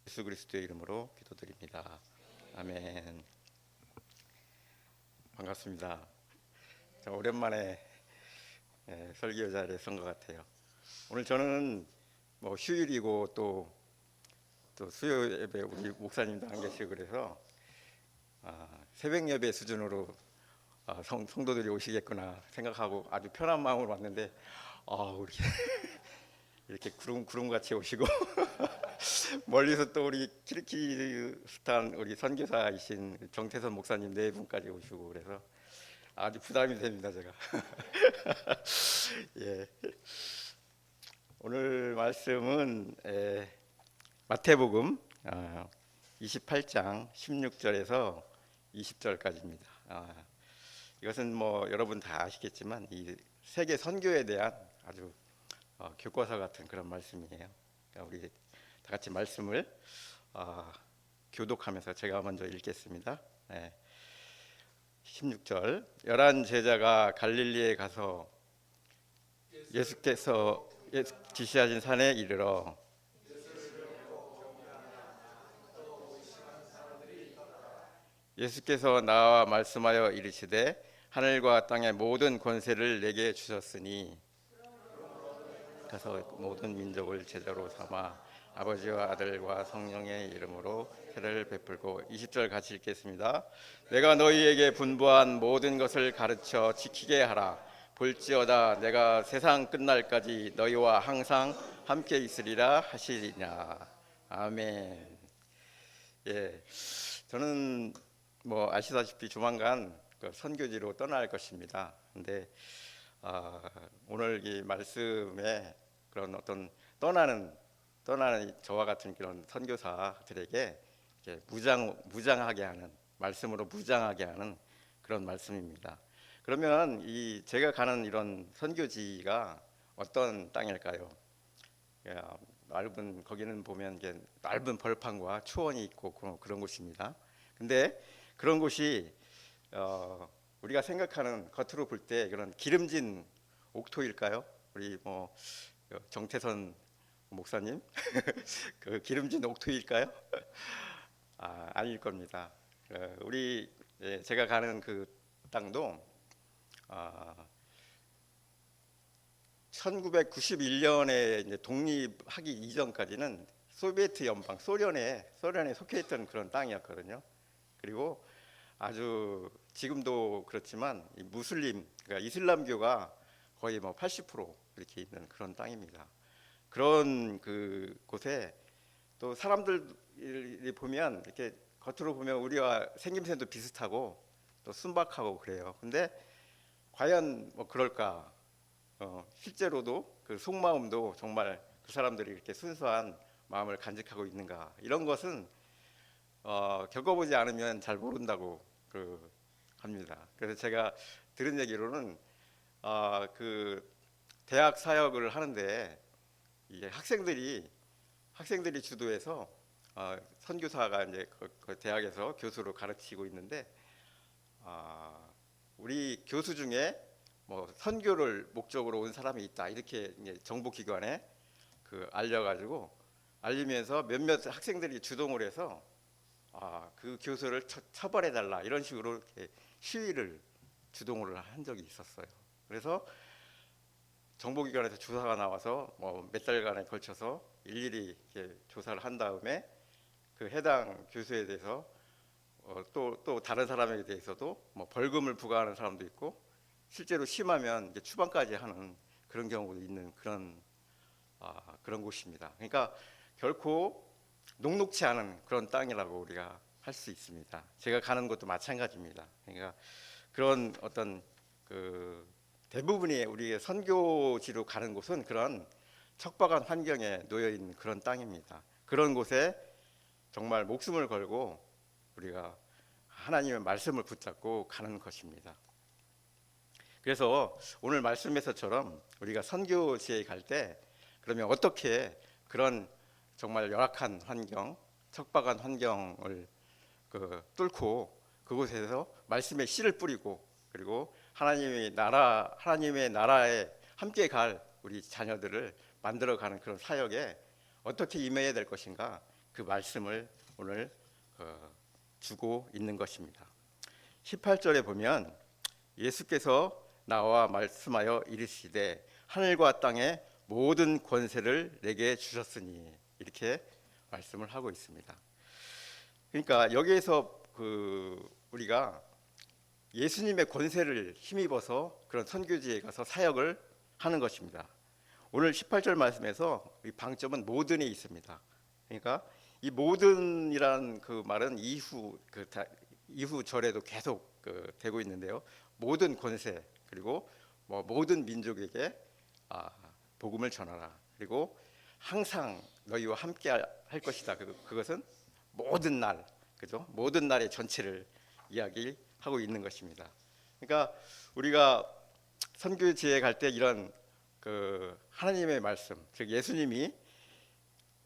예수 그리스도의 이름으로 기도드립니다. 아멘. 반갑습니다. 오랜만에 설교 자리에 선 것 같아요. 오늘 저는 뭐 휴일이고 또 수요 예배 우리 목사님도 안 계시고 그래서 새벽 예배 수준으로 성도들이 오시겠구나 생각하고 아주 편한 마음으로 왔는데 우리 이렇게 구름같이 오시고 멀리서 또 우리 키르키스탄 우리 선교사이신 정태선 목사님 네 분까지 오시고 그래서 아주 부담이 됩니다 제가. 예. 오늘 말씀은 마태복음 28장 16절에서 20절까지입니다. 이것은 뭐 여러분 다 아시겠지만 이 세계 선교에 대한 아주 교과서 같은 그런 말씀이에요. 그러니까 우리 다 같이 말씀을 교독하면서 제가 먼저 읽겠습니다. 16절. 열한 제자가 갈릴리에 가서 예수께서 지시하신 산에 이르러 예수께서 나와 말씀하여 이르시되 하늘과 땅의 모든 권세를 내게 주셨으니 가서 모든 민족을 제자로 삼아 아버지와 아들과 성령의 이름으로 세례를 베풀고 20절 같이 읽겠습니다. 내가 너희에게 분부한 모든 것을 가르쳐 지키게 하라. 볼지어다 내가 세상 끝날까지 너희와 항상 함께 있으리라 하시리냐. 아멘. 예, 저는 뭐 아시다시피 조만간 그 선교지로 떠날 것입니다. 근데 오늘 이 말씀에 그런 어떤 떠나는 저와 같은 그런 선교사들에게 이렇게 무장하게 하는 말씀으로 무장하게 하는 그런 말씀입니다. 그러면 이 제가 가는 이런 선교지가 어떤 땅일까요? 넓은 거기는 보면 이게 넓은 벌판과 초원이 있고 그런 곳입니다. 근데 그런 곳이 우리가 생각하는 겉으로 볼 때 그런 기름진 옥토일까요? 우리 뭐 정태선 목사님 그 기름진 옥토일까요? 아닐 겁니다. 우리 제가 가는 그 땅도 1991년에 이제 독립하기 이전까지는 소비에트 연방 소련에 속해 있던 그런 땅이었거든요. 그리고 아주 지금도 그렇지만 이 무슬림 그러니까 이슬람교가 거의 뭐 80% 이렇게 있는 그런 땅입니다. 그런 그 곳에 또 사람들이 보면 이렇게 겉으로 보면 우리와 생김새도 비슷하고 또 순박하고 그래요. 근데 과연 뭐 그럴까? 실제로도 그 속마음도 정말 그 사람들이 이렇게 순수한 마음을 간직하고 있는가? 이런 것은 겪어보지 않으면 잘 모른다고 합니다. 그래서 제가 들은 얘기로는 그 대학 사역을 하는데 이게 학생들이 주도해서 선교사가 이제 그 대학에서 교수로 가르치고 있는데 우리 교수 중에 뭐 선교를 목적으로 온 사람이 있다 이렇게 이제 정보기관에 알리면서 몇몇 학생들이 주동을 해서 그 교수를 처벌해 달라 이런 식으로 이렇게 시위를 주동을 한 적이 있었어요. 그래서 정보기관에서 조사가 나와서 뭐 몇 달간에 걸쳐서 일일이 이렇게 조사를 한 다음에 그 해당 교수에 대해서 또 다른 사람에 대해서도 뭐 벌금을 부과하는 사람도 있고 실제로 심하면 이제 추방까지 하는 그런 경우도 있는 그런 곳입니다. 그러니까 결코 녹록치 않은 그런 땅이라고 우리가 할 수 있습니다. 제가 가는 곳도 마찬가지입니다. 그러니까 그런 어떤 그 대부분이 우리의 선교지로 가는 곳은 그런 척박한 환경에 놓여 있는 그런 땅입니다. 그런 곳에 정말 목숨을 걸고 우리가 하나님의 말씀을 붙잡고 가는 것입니다. 그래서 오늘 말씀에서처럼 우리가 선교지에 갈 때 그러면 어떻게 그런 정말 열악한 환경, 척박한 환경을 뚫고 그곳에서 말씀의 씨를 뿌리고 그리고 하나님의 나라에 함께 갈 우리 자녀들을 만들어가는 그런 사역에 어떻게 임해야 될 것인가, 그 말씀을 오늘 주고 있는 것입니다. 18절에 보면 예수께서 나와 말씀하여 이르시되 하늘과 땅의 모든 권세를 내게 주셨으니, 이렇게 말씀을 하고 있습니다. 그러니까 여기에서 우리가 예수님의 권세를 힘입어서 그런 선교지에 가서 사역을 하는 것입니다. 오늘 18절 말씀에서 이 방점은 모든에 있습니다. 그러니까 이 모든이라는 그 말은 이후 절에도 계속 되고 있는데요. 모든 권세, 그리고 모든 민족에게 복음을 전하라. 그리고 항상 너희와 함께 할 것이다. 그것은 모든 날, 그죠? 모든 날의 전체를 이야기하고 있는 것입니다. 그러니까 우리가 선교지에 갈 때 이런 하나님의 말씀, 즉 예수님이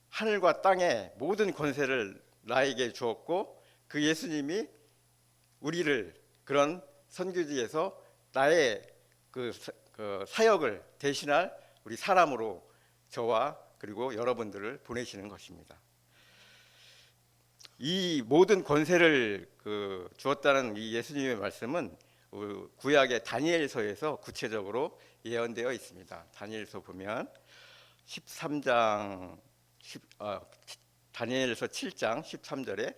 하늘과 땅의 모든 권세를 나에게 주었고, 그 예수님이 우리를 그런 선교지에서 나의 사역을 대신할 우리 사람으로 저와 그리고 여러분들을 보내시는 것입니다. 이 모든 권세를 주었다는 이 예수님의 말씀은 구약의 다니엘서에서 구체적으로 예언되어 있습니다. 다니엘서 보면 13장 다니엘서 7장 13절에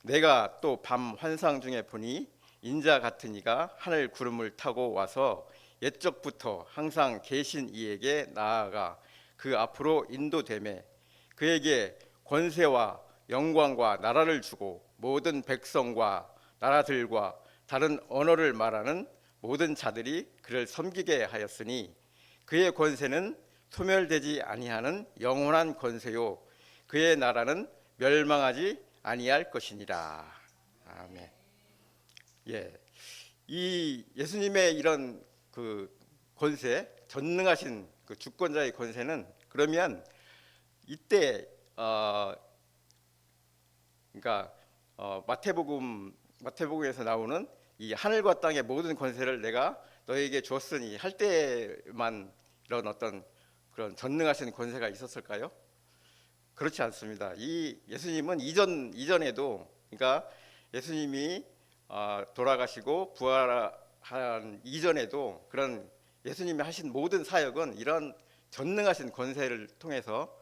내가 또 밤 환상 중에 보니 인자 같은 이가 하늘 구름을 타고 와서 옛적부터 항상 계신 이에게 나아가 그 앞으로 인도되매 그에게 권세와 영광과 나라를 주고 모든 백성과 나라들과 다른 언어를 말하는 모든 자들이 그를 섬기게 하였으니 그의 권세는 소멸되지 아니하는 영원한 권세요 그의 나라는 멸망하지 아니할 것이니라. 아멘. 예, 이 예수님의 이런 권세, 전능하신 주권자의 권세는 그러면 이때 그러니까 마태복음에서 나오는 이 하늘과 땅의 모든 권세를 내가 너에게 주었으니 할 때만 이런 어떤 그런 전능하신 권세가 있었을까요? 그렇지 않습니다. 이 예수님은 이전에도, 그러니까 예수님이 돌아가시고 부활한 이전에도 그런 예수님이 하신 모든 사역은 이런 전능하신 권세를 통해서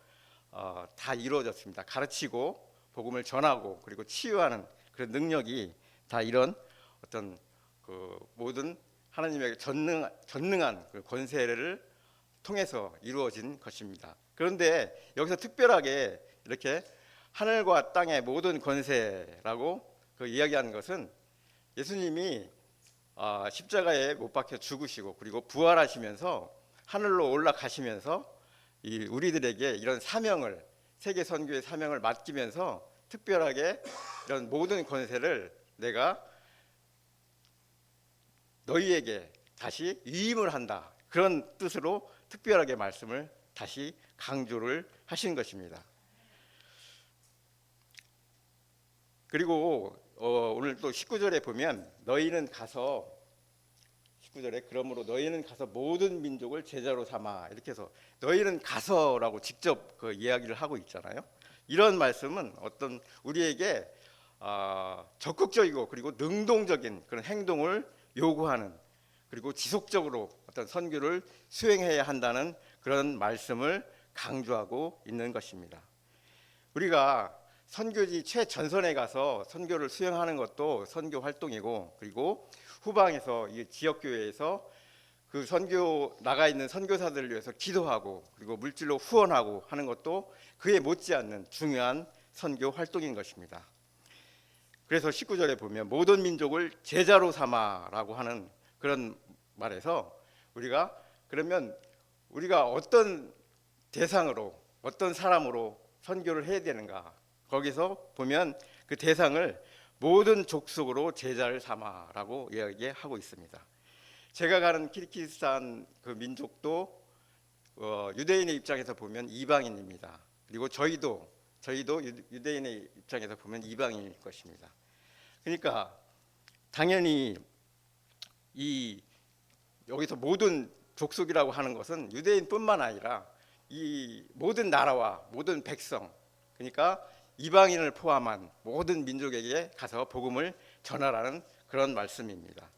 다 이루어졌습니다. 가르치고 복음을 전하고 그리고 치유하는 그런 능력이 다 이런 어떤 모든 하나님의 전능한 그 권세를 통해서 이루어진 것입니다. 그런데 여기서 특별하게 이렇게 하늘과 땅의 모든 권세라고 이야기하는 것은 예수님이 십자가에 못 박혀 죽으시고 그리고 부활하시면서 하늘로 올라가시면서 우리들에게 이런 사명을, 세계 선교의 사명을 맡기면서 특별하게 이런 모든 권세를 내가 너희에게 다시 위임을 한다, 그런 뜻으로 특별하게 말씀을 다시 강조를 하신 것입니다. 그리고 오늘 또 19절에 보면 너희는 가서, 19절에 그러므로 너희는 가서 모든 민족을 제자로 삼아, 이렇게 해서 너희는 가서라고 직접 이야기를 하고 있잖아요. 이런 말씀은 어떤 우리에게 적극적이고 그리고 능동적인 그런 행동을 요구하는, 그리고 지속적으로 어떤 선교를 수행해야 한다는 그런 말씀을 강조하고 있는 것입니다. 우리가 선교지 최전선에 가서 선교를 수행하는 것도 선교 활동이고, 그리고 후방에서 이 지역 교회에서 그 선교 나가 있는 선교사들을 위해서 기도하고 그리고 물질로 후원하고 하는 것도 그에 못지않는 중요한 선교 활동인 것입니다. 그래서 19절에 보면 모든 민족을 제자로 삼아라고 하는 그런 말에서 그러면 우리가 어떤 대상으로, 어떤 사람으로 선교를 해야 되는가, 거기서 보면 그 대상을 모든 족속으로 제자를 삼아라고 이야기하고 있습니다. 제가 가는 키르기스탄 그 민족도 유대인의 입장에서 보면 이방인입니다. 그리고 저희도 유대인의 입장에서 보면 이방인일 것입니다. 그러니까 당연히 여기서 모든 족속이라고 하는 것은 유대인뿐만 아니라 이 모든 나라와 모든 백성, 그러니까 이방인을 포함한 모든 민족에게 가서 복음을 전하라는 그런 말씀입니다.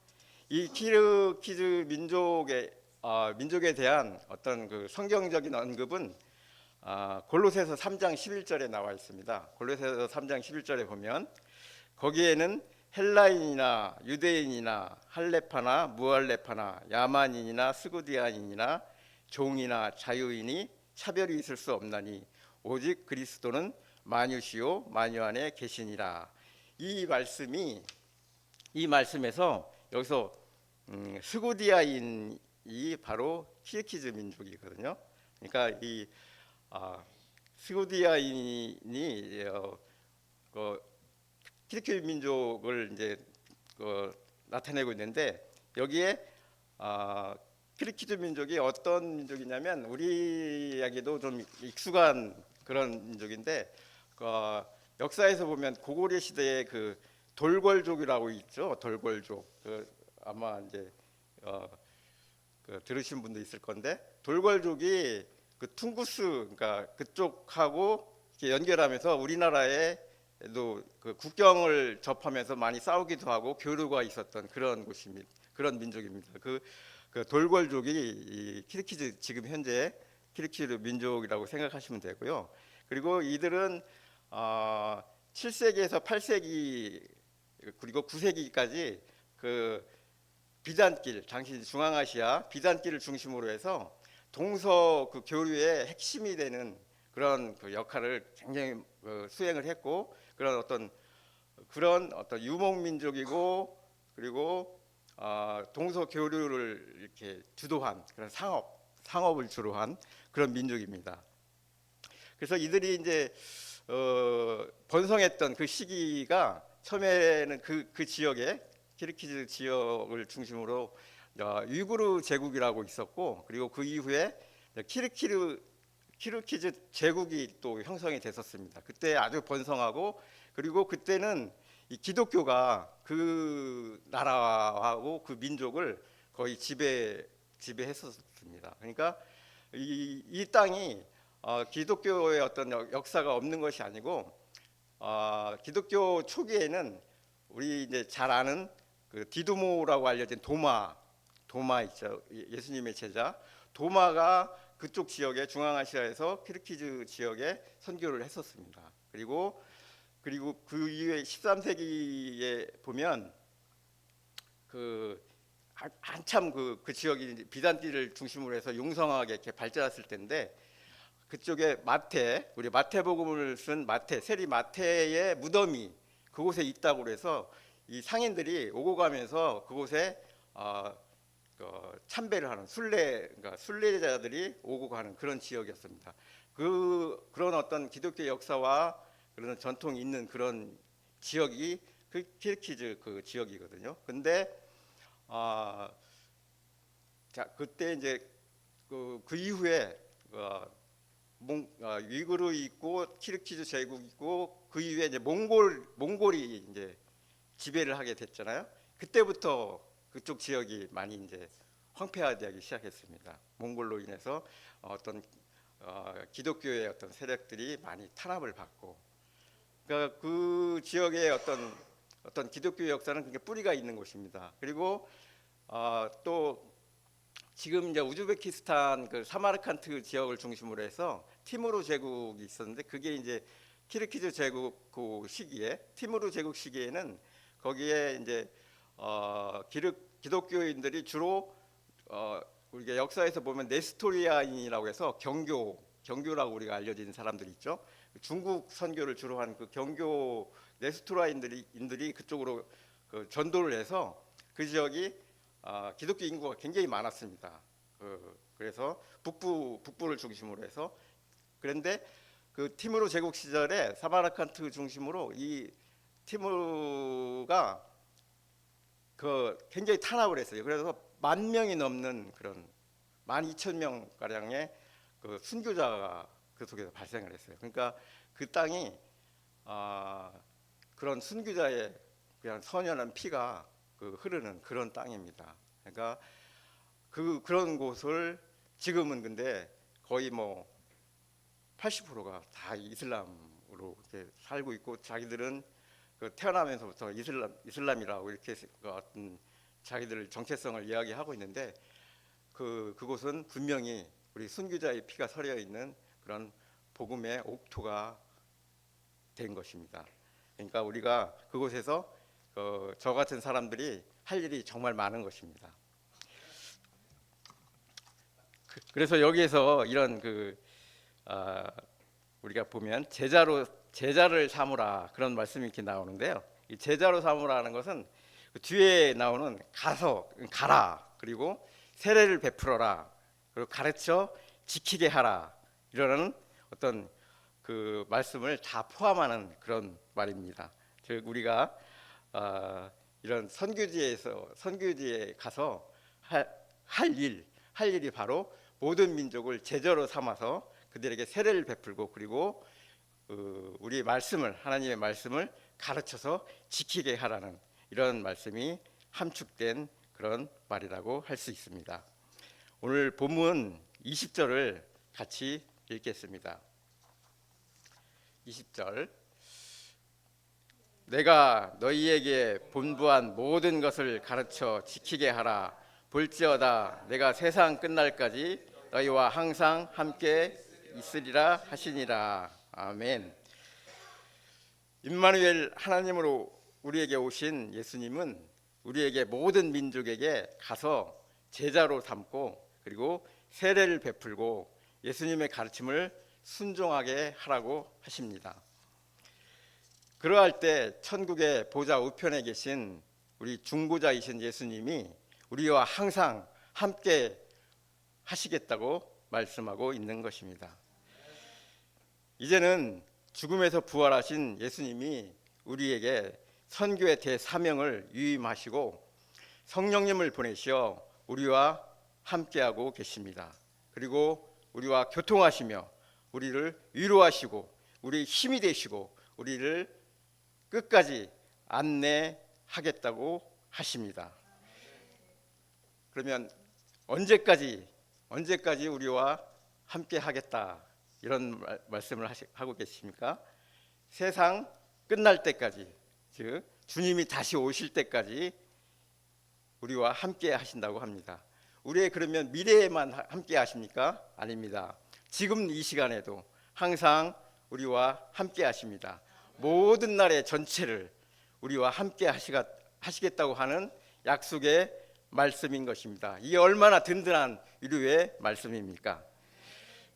이 키르기즈 민족에 대한 어떤 그 성경적인 언급은 골로새서 3장 11절에 나와 있습니다. 골로새서 3장 11절에 보면 거기에는 헬라인이나 유대인이나 할레파나 무할레파나 야만인이나 스구디아인이나 종이나 자유인이 차별이 있을 수 없나니 오직 그리스도는 만유시요 만유 안에 계시니라. 이 말씀에서 여기서 스구디아인이 바로 키르기즈 민족이거든요. 그러니까 이 스구디아인이 키르기즈 민족을 이제 나타내고 있는데 여기에 키르기즈 민족이 어떤 민족이냐면 우리에게도 좀 익숙한 그런 민족인데 역사에서 보면 고구려 시대에 그 돌궐족이라고 있죠. 돌궐족. 아마 이제 들으신 분도 있을 건데 돌궐족이 그 퉁구스 그러니까 그쪽하고 이렇게 연결하면서 우리나라에도 그 국경을 접하면서 많이 싸우기도 하고 교류가 있었던 그런 곳입니다. 그런 민족입니다. 그 돌궐족이 이 키르기즈 지금 현재 키르기즈 민족이라고 생각하시면 되고요. 그리고 이들은 7세기에서 8세기 그리고 9세기까지 그 비단길, 당시 중앙아시아 비단길을 중심으로 해서 동서 그 교류의 핵심이 되는 그런 그 역할을 굉장히 수행을 했고 그런 어떤 유목민족이고 그리고 동서 교류를 이렇게 주도한 그런 상업을 주로 한 그런 민족입니다. 그래서 이들이 이제 번성했던 그 시기가 처음에는 그 지역에 키르기즈 지역을 중심으로 위구르 제국이라고 있었고 그리고 그 이후에 키르기즈 제국이 또 형성이 됐었습니다. 그때 아주 번성하고 그리고 그때는 이 기독교가 그 나라하고 그 민족을 거의 지배했었습니다. 그러니까 이 땅이 기독교의 어떤 역사가 없는 것이 아니고 기독교 초기에는 우리 이제 잘 아는 그 디두모라고 알려진 도마 있죠. 예수님의 제자 도마가 그쪽 지역에 중앙아시아에서 키르기즈 지역에 선교를 했었습니다. 그리고 그 이후에 13세기에 보면 그 한참 그 지역이 비단길을 중심으로 해서 용성하게 이렇게 발전했을 텐데 그쪽에 우리 마태복음을 쓴 세리 마태의 무덤이 그곳에 있다고 그래서 이 상인들이 오고 가면서 그곳에 참배를 하는 그러니까 순례자들이 오고 가는 그런 지역이었습니다. 그런 어떤 기독교 역사와 그런 전통이 있는 그런 지역이 그 키르기즈 그 지역이거든요. 근데 그때 이제 그 이후에 위구르 있고 키르기즈 제국 있고 그 이후에 이제 몽골이 이제 지배를 하게 됐잖아요. 그때부터 그쪽 지역이 많이 이제 황폐화되기 시작했습니다. 몽골로 인해서 어떤 기독교의 어떤 세력들이 많이 탄압을 받고 그러니까 그 지역의 어떤 기독교 역사는 굉장히 뿌리가 있는 곳입니다. 그리고 또 지금 이제 우즈베키스탄 그 사마르칸트 지역을 중심으로 해서 티무르 제국이 있었는데 그게 이제 키르기즈 제국 그 시기에 티무르 제국 시기에는 거기에 이제 기독교인들이 주로 우리가 역사에서 보면 네스토리아인이라고 해서 경교라고 우리가 알려진 사람들이 있죠. 중국 선교를 주로 한 그 경교 네스토라인들이 그쪽으로 그 전도를 해서 그 지역이 기독교 인구가 굉장히 많았습니다. 그래서 북부를 중심으로 해서 그런데 그 티무르 제국 시절에 사마르칸트 중심으로 이 티무르가 그 굉장히 탄압을 했어요. 그래서 10,000명이 넘는 그런 12,000명 가량의 그 순교자가 그 속에서 발생을 했어요. 그러니까 그 땅이 그런 순교자의 그냥 선연한 피가 흐르는 그런 땅입니다. 그러니까 그런 곳을 지금은 근데 거의 뭐 80%가 다 이슬람으로 이렇게 살고 있고, 자기들은 그 태어나면서부터 이슬람이라고 이렇게 그 어떤 자기들 정체성을 이야기하고 있는데, 그곳은 분명히 우리 순교자의 피가 서려 있는 그런 복음의 옥토가 된 것입니다. 그러니까 우리가 그곳에서 저 같은 사람들이 할 일이 정말 많은 것입니다. 그래서 여기에서 이런 우리가 보면 제자를 삼으라 그런 말씀이 이렇게 나오는데요. 이 제자로 삼으라는 것은 그 뒤에 나오는 가라, 그리고 세례를 베풀어라, 그리고 가르쳐 지키게 하라, 이러는 어떤 그 말씀을 다 포함하는 그런 말입니다. 즉 우리가 이런 선교지에 가서 할 일이 바로 모든 민족을 제자로 삼아서 그들에게 세례를 베풀고, 그리고 우리 하나님의 말씀을 가르쳐서 지키게 하라는 이런 말씀이 함축된 그런 말이라고 할 수 있습니다. 오늘 본문 20절을 같이 읽겠습니다. 20절. 내가 너희에게 분부한 모든 것을 가르쳐 지키게 하라. 볼지어다 내가 세상 끝날까지 너희와 항상 함께 있으리라 하시니라. 아멘. 임마누엘, 하나님으로 우리에게 오신 예수님은 우리에게 모든 민족에게 가서 제자로 삼고, 그리고 세례를 베풀고 예수님의 가르침을 순종하게 하라고 하십니다. 그러할 때 천국의 보좌 우편에 계신 우리 중보자이신 예수님이 우리와 항상 함께 하시겠다고 말씀하고 있는 것입니다. 이제는 죽음에서 부활하신 예수님이 우리에게 선교의 대사명을 위임하시고 성령님을 보내시어 우리와 함께하고 계십니다. 그리고 우리와 교통하시며 우리를 위로하시고 우리 힘이 되시고 우리를 끝까지 안내하겠다고 하십니다. 그러면 언제까지 우리와 함께 하겠다, 이런 말씀을 하고 계십니까? 세상 끝날 때까지, 즉 주님이 다시 오실 때까지 우리와 함께 하신다고 합니다. 우리의 그러면 미래에만 함께 하십니까? 아닙니다. 지금 이 시간에도 항상 우리와 함께 하십니다. 모든 날의 전체를 우리와 함께 하시겠다고 하는 약속의 말씀인 것입니다. 이게 얼마나 든든한 위로의 말씀입니까?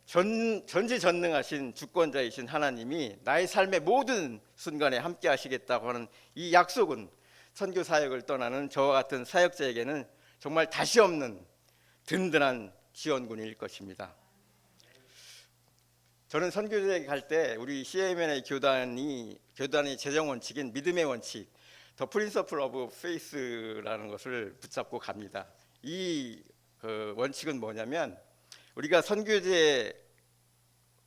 전지전능하신 주권자이신 하나님이 나의 삶의 모든 순간에 함께 하시겠다고 하는 이 약속은 선교 사역을 떠나는 저와 같은 사역자에게는 정말 다시 없는 든든한 지원군일 것입니다. 저는 선교지에 갈 때 우리 CMN의 교단이 재정 원칙인 믿음의 원칙, 더 프린서플 오브 페이스라는 것을 붙잡고 갑니다. 이 원칙은 뭐냐면, 우리가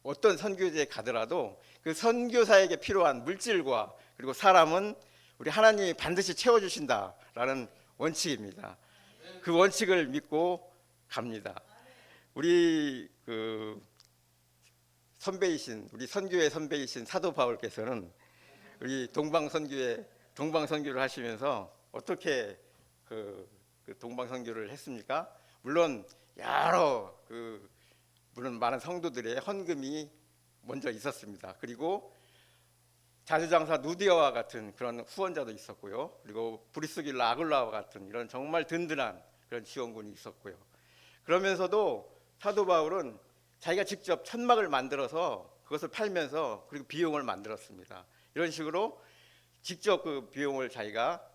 어떤 선교지에 가더라도 그 선교사에게 필요한 물질과 그리고 사람은 우리 하나님이 반드시 채워주신다라는 원칙입니다. 그 원칙을 믿고 갑니다. 우리 우리 선교의 선배이신 사도 바울께서는 우리 동방선교를 하시면서 어떻게 그 동방선교를 했습니까? 물론 물론 많은 성도들의 헌금이 먼저 있었습니다. 그리고 자주장사 누디어와 같은 그런 후원자도 있었고요. 그리고 브리스길라 아굴라와 같은 이런 정말 든든한 그런 지원군이 있었고요. 그러면서도 사도 바울은 자기가 직접 천막을 만들어서 그것을 팔면서 그리고 비용을 만들었습니다. 이런 식으로 직접 그 비용을 자기가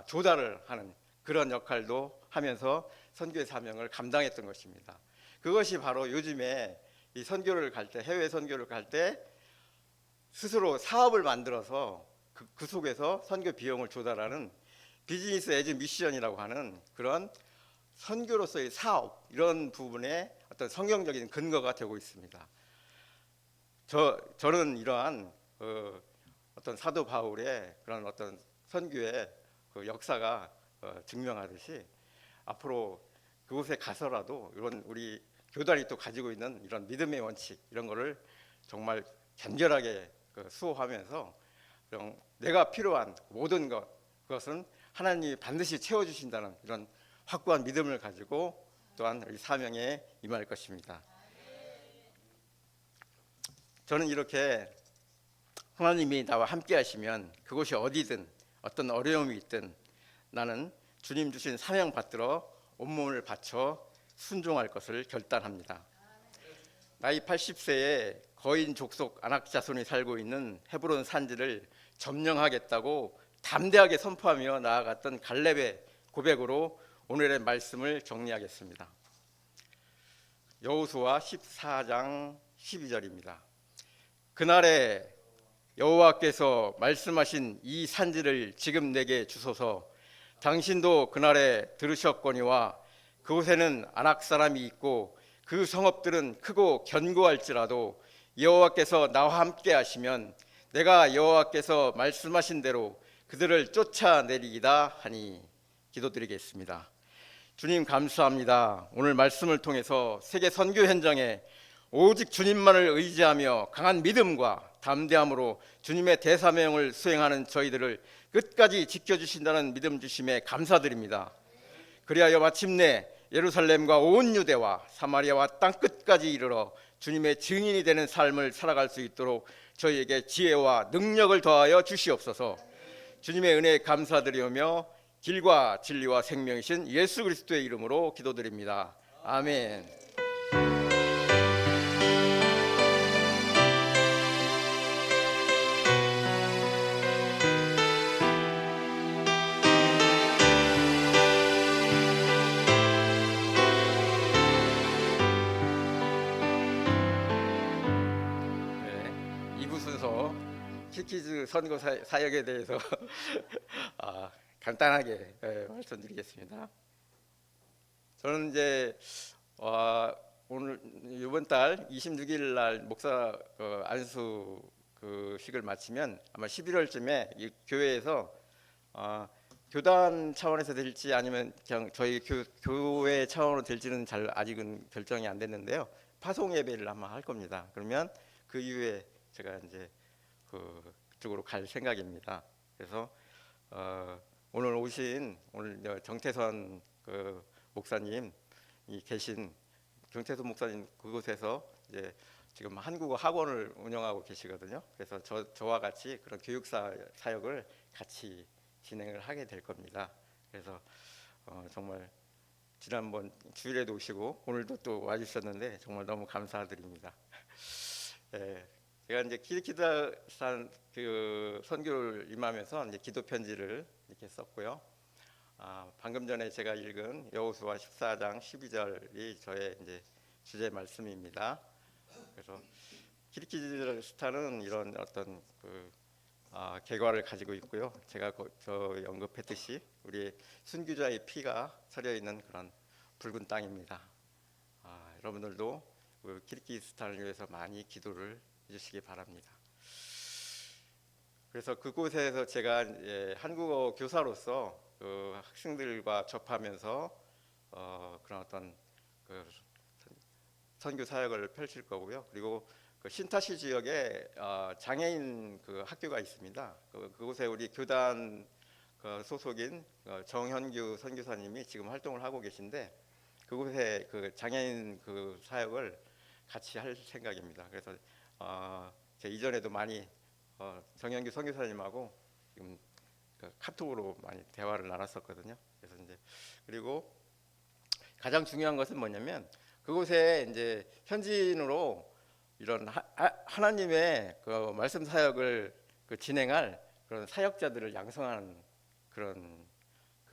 조달을 하는 그런 역할도 하면서 선교의 사명을 감당했던 것입니다. 그것이 바로 요즘에 이 선교를 갈 때, 해외 선교를 갈 때 스스로 사업을 만들어서 그 속에서 선교 비용을 조달하는 비즈니스 에즈 미션이라고 하는 그런 선교로서의 사업, 이런 부분에 어떤 성경적인 근거가 되고 있습니다. 저는 이러한 어떤 사도 바울의 그런 어떤 선교의 그 역사가 증명하듯이 앞으로 그곳에 가서라도 이런 우리 교단이 또 가지고 있는 이런 믿음의 원칙, 이런 거를 정말 간절하게 수호하면서 내가 필요한 모든 그것은 하나님이 반드시 채워주신다는 이런 확고한 믿음을 가지고 또한 우리 사명에 임할 것입니다. 저는 이렇게 하나님이 나와 함께 하시면 그곳이 어디든 어떤 어려움이 있든 나는 주님 주신 사명 받들어 온몸을 바쳐 순종할 것을 결단합니다. 나이 80세에 거인 족속 아낙 자손이 살고 있는 헤브론 산지를 점령하겠다고 담대하게 선포하며 나아갔던 갈렙의 고백으로 오늘의 말씀을 정리하겠습니다. 여호수아 14장 12절입니다. 그날에 여호와께서 말씀하신 이 산지를 지금 내게 주소서. 당신도 그날에 들으셨거니와 그곳에는 아낙 사람이 있고 그 성읍들은 크고 견고할지라도 여호와께서 나와 함께 하시면 내가 여호와께서 말씀하신 대로 그들을 쫓아내리이다 하니. 기도드리겠습니다. 주님 감사합니다. 오늘 말씀을 통해서 세계 선교 현장에 오직 주님만을 의지하며 강한 믿음과 담대함으로 주님의 대사명을 수행하는 저희들을 끝까지 지켜주신다는 믿음 주심에 감사드립니다. 그리하여 마침내 예루살렘과 온 유대와 사마리아와 땅끝까지 이르러 주님의 증인이 되는 삶을 살아갈 수 있도록 저희에게 지혜와 능력을 더하여 주시옵소서. 주님의 은혜에 감사드리며 길과 진리와 생명이신 예수 그리스도의 이름으로 기도드립니다. 아멘. 키키즈 선거 사역에 대해서 간단하게 말씀드리겠습니다. 저는 이제 오늘 이번 달 26일 날 목사 안수 식을 마치면 아마 11월쯤에 이 교회에서 교단 차원에서 될지 아니면 그냥 저희 교회 차원으로 될지는 잘 아직은 결정이 안 됐는데요. 파송 예배를 아마 할 겁니다. 그러면 그 이후에 제가 이제 그쪽으로 갈 생각입니다. 그래서 오늘 오신 정태선 목사님 계신 정태선 목사님 그곳에서 이제 지금 한국어 학원을 운영하고 계시거든요. 그래서 저와 같이 그런 교육 사역을 같이 진행을 하게 될 겁니다. 그래서 정말 지난번 주일에도 오시고 오늘도 또 와주셨는데 정말 너무 감사드립니다. 예. 제가 이제 키르기스탄 선교를 임하면서 이제 기도 편지를 이렇게 썼고요. 방금 전에 제가 읽은 여호수아 14장 12절이 저의 이제 주제 말씀입니다. 그래서 키르기스탄은 이런 어떤 결과를 가지고 있고요. 제가 저 언급했듯이 우리 순교자의 피가 서려 있는 그런 붉은 땅입니다. 여러분들도 키르기스탄을 위해서 많이 기도를 해주시기 바랍니다. 그래서 그곳에서 제가 한국어 교사로서 학생들과 접하면서 그런 어떤 선교 사역을 펼칠 거고요. 그리고 신타시 지역에 장애인 학교가 있습니다. 그곳에 우리 교단 소속인 정현규 선교사님이 지금 활동을 하고 계신데 그곳에 장애인 사역을 같이 할 생각입니다. 그래서 제가 이전에도 많이 정현규 선교사님하고 지금 카톡으로 많이 대화를 나눴었거든요. 그래서 이제 그리고 가장 중요한 것은 뭐냐면 그곳에 이제 현지인으로 이런 하나님의 말씀 사역을 진행할 그런 사역자들을 양성하는 그런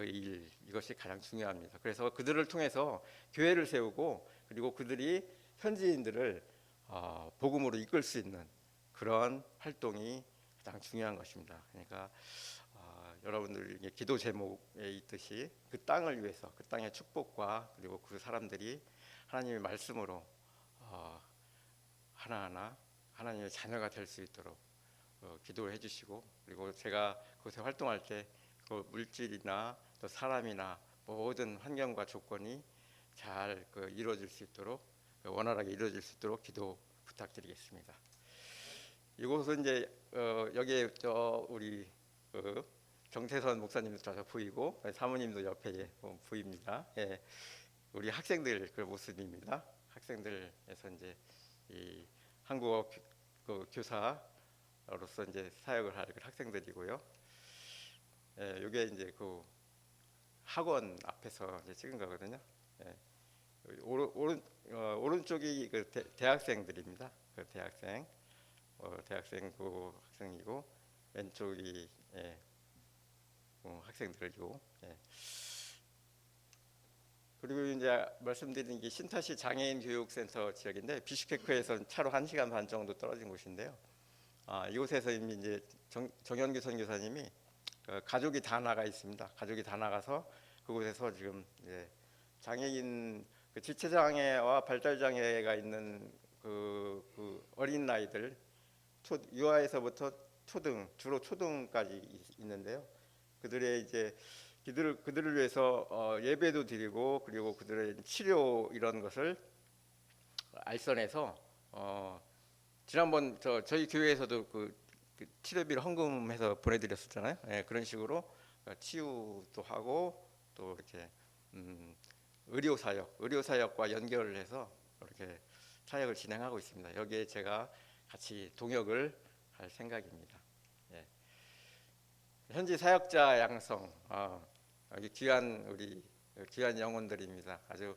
일, 이것이 가장 중요합니다. 그래서 그들을 통해서 교회를 세우고 그리고 그들이 현지인들을 복음으로 이끌 수 있는 그런 활동이 가장 중요한 것입니다. 그러니까 여러분들 기도 제목에 있듯이 그 땅을 위해서 그 땅의 축복과 그리고 그 사람들이 하나님의 말씀으로 하나하나 하나님의 자녀가 될 수 있도록 기도를 해주시고 그리고 제가 그곳에 활동할 때 그 물질이나 또 사람이나 모든 환경과 조건이 잘 이루어질 수 있도록 원활하게 이루어질 수 있도록 기도 부탁드리겠습니다. 이곳은 이제 여기에 우리 정태선 목사님도 저 보이고 사모님도 옆에 보입니다. 예, 우리 학생들 그 모습입니다. 학생들에서 이제 이 한국어 교사로서 이제 사역을 할 그 학생들이고요. 예, 이게 이제 그 학원 앞에서 이제 찍은 거거든요. 예, 오른쪽이 그 대학생들입니다. 그 대학생, 대학생 그 학생이고 왼쪽이 예, 학생들이고. 예. 그리고 이제 말씀드린 게 신타시 장애인 교육센터 지역인데 비슈케크에서 차로 1시간 반 정도 떨어진 곳인데요. 이곳에서 이미 이제 정현규 선교사님이 가족이 다 나가 있습니다. 가족이 다 나가서 그곳에서 지금 이제 장애인 그 지체 장애와 발달 장애가 있는 그 어린 아이들 유아에서부터 초등 주로 초등까지 있는데요. 그들의 이제 그들을 위해서 예배도 드리고 그리고 그들의 치료 이런 것을 알선해서 지난번 저희 교회에서도 그 치료비를 헌금해서 보내드렸었잖아요. 예, 그런 식으로 치유도 하고 또 이렇게 의료 사역과 연결을 해서 이렇게 사역을 진행하고 있습니다. 여기에 제가 같이 동역을 할 생각입니다. 예. 현지 사역자 양성, 여기 우리 귀한 영혼들입니다. 아주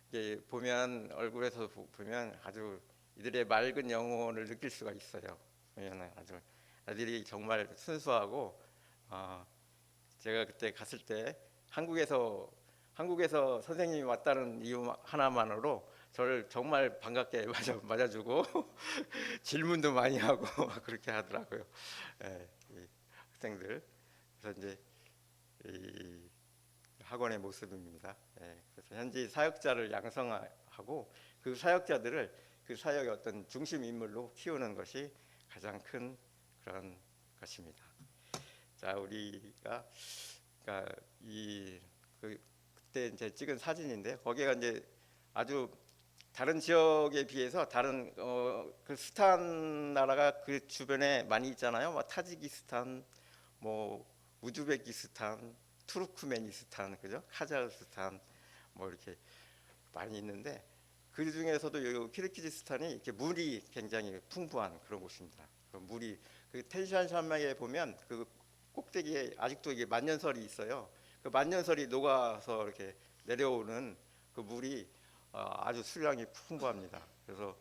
이게 보면 얼굴에서 보면 아주 이들의 맑은 영혼을 느낄 수가 있어요. 보면 아주 아들이 정말 순수하고 제가 그때 갔을 때 한국에서 선생님이 왔다는 이유 하나만으로 저를 정말 반갑게 맞아주고 질문도 많이 하고 그렇게 하더라고요. 예, 이 학생들. 그래서 이제 이 학원의 모습입니다. 예, 그래서 현지 사역자를 양성하고 그 사역자들을 그 사역의 어떤 중심 인물로 키우는 것이 가장 큰 그런 것입니다. 자, 우리가 그러니까 그때 이제 찍은 사진인데 거기가 이제 아주 다른 지역에 비해서 다른 그 스탄 나라가 그 주변에 많이 있잖아요. 뭐 타지키스탄, 뭐 우즈베키스탄, 투르크메니스탄, 그죠? 카자흐스탄 뭐 이렇게 많이 있는데 그 중에서도 이 키르기즈스탄이 이렇게 물이 굉장히 풍부한 그런 곳입니다. 그 물이 그 텐산 산맥에 보면 그 꼭대기에 아직도 이게 만년설이 있어요. 그 만년설이 녹아서 이렇게 내려오는 그 물이 아주 수량이 풍부합니다. 그래서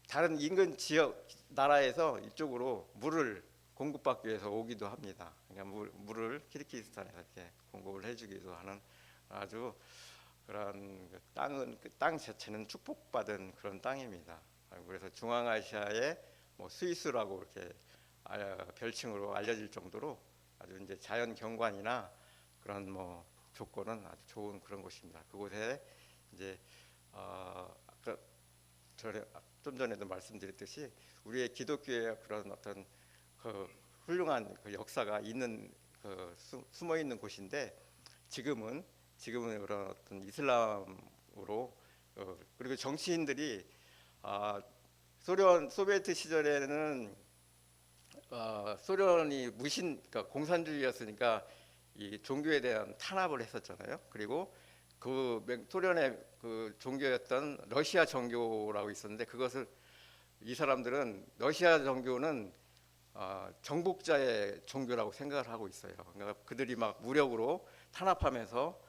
다른 인근 지역 나라에서 이쪽으로 물을 공급받기 위해서 오기도 합니다. 그러니까 물을 키르기즈스탄에서 이렇게 공급을 해주기도 하는 아주 그런 그 땅 자체는 축복받은 그런 땅입니다. 그래서 중앙아시아의 뭐 스위스라고 이렇게 별칭으로 알려질 정도로 아주 이제 자연 경관이나 그런 뭐 조건은 아주 좋은 그런 곳입니다. 그곳에 이제 아까 좀 전에도 말씀드렸듯이 우리의 기독교의 그런 어떤 그 훌륭한 그 역사가 있는 숨어 있는 곳인데 지금은 그런 어떤 이슬람으로 그리고 정치인들이 소비에트 시절에는 소련이 그러니까 공산주의였으니까 이 종교에 대한 탄압을 했었잖아요. 그리고 그 소련의 그 종교였던 러시아 정교라고 있었는데 그것을 이 사람들은 러시아 정교는 정복자의 종교라고 생각을 하고 있어요. 그러니까 그들이 막 무력으로 탄압하면서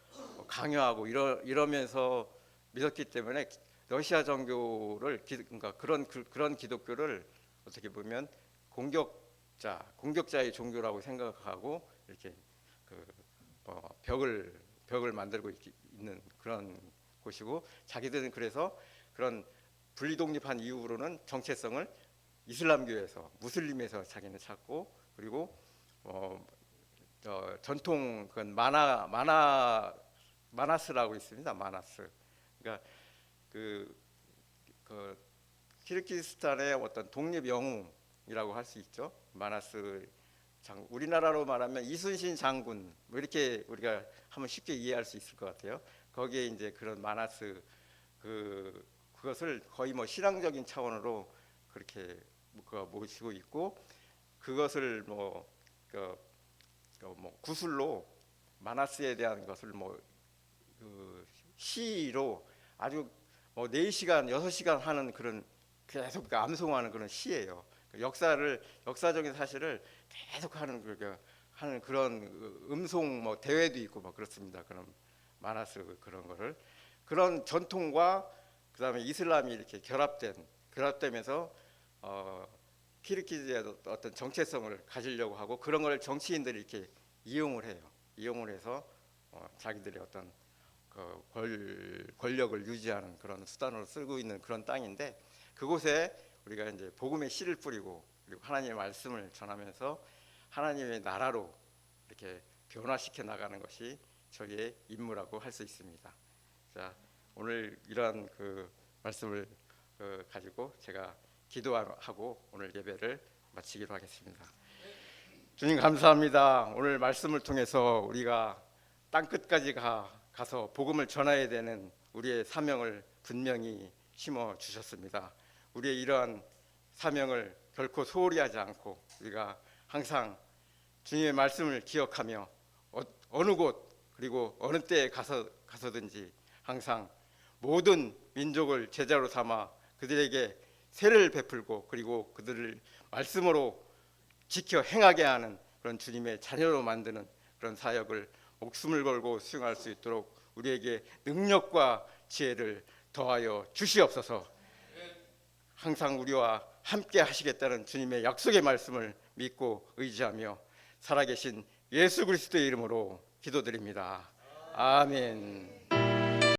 강요하고 이러면서 믿었기 때문에 러시아 정교를 그러니까 그런 기독교를 어떻게 보면 공격자의 종교라고 생각하고 이렇게 벽을 만들고 있는 그런 곳이고 자기들은 그래서 그런 분리독립한 이후로는 정체성을 이슬람교에서 무슬림에서 자기는 찾고 그리고 전통 그 마나스라고 있습니다. 마나스. 그러니까 그 키르기스탄의 어떤 독립 영웅이라고 할 수 있죠. 마나스 우리나라로 말하면 이순신 장군 뭐 이렇게 우리가 한번 쉽게 이해할 수 있을 것 같아요. 거기에 이제 그런 마나스 그것을 거의 뭐 신앙적인 차원으로 그렇게 모시고 있고, 그것을 뭐 구술로 마나스에 대한 것을 시로 아주 4시간 6시간 하는 그런, 계속 암송하는 그런 시예요. 역사적인 사실을 계속 하는 그런 음송 대회도 있고 그렇습니다. 그런 마나스 그런 거를, 그런 전통과 그다음에 이슬람이 이렇게 결합되면서 키르기즈의 어떤 정체성을 가지려고 하고, 그런 걸 정치인들이 이렇게 이용을 해요. 이용을 해서 자기들의 어떤 권력을 유지하는 그런 수단으로 쓰고 있는 그런 땅인데, 그곳에 우리가 이제 복음의 씨를 뿌리고, 그리고 하나님의 말씀을 전하면서 하나님의 나라로 이렇게 변화시켜 나가는 것이 저희의 임무라고 할 수 있습니다. 자, 오늘 이러한 그 말씀을 가지고 제가 기도하고 오늘 예배를 마치기로 하겠습니다. 주님 감사합니다. 오늘 말씀을 통해서 우리가 땅 끝까지 가서 복음을 전해야 되는 우리의 사명을 분명히 심어 주셨습니다. 우리의 이러한 사명을 결코 소홀히 하지 않고 우리가 항상 주님의 말씀을 기억하며 어느 곳 그리고 어느 때에 가서든지 항상 모든 민족을 제자로 삼아 그들에게 세를 베풀고, 그리고 그들을 말씀으로 지켜 행하게 하는 그런 주님의 자녀로 만드는 그런 사역을 목숨을 걸고 수행할 수 있도록 우리에게 능력과 지혜를 더하여 주시옵소서. 항상 우리와 함께 하시겠다는 주님의 약속의 말씀을 믿고 의지하며 살아계신 예수 그리스도의 이름으로 기도드립니다. 아멘.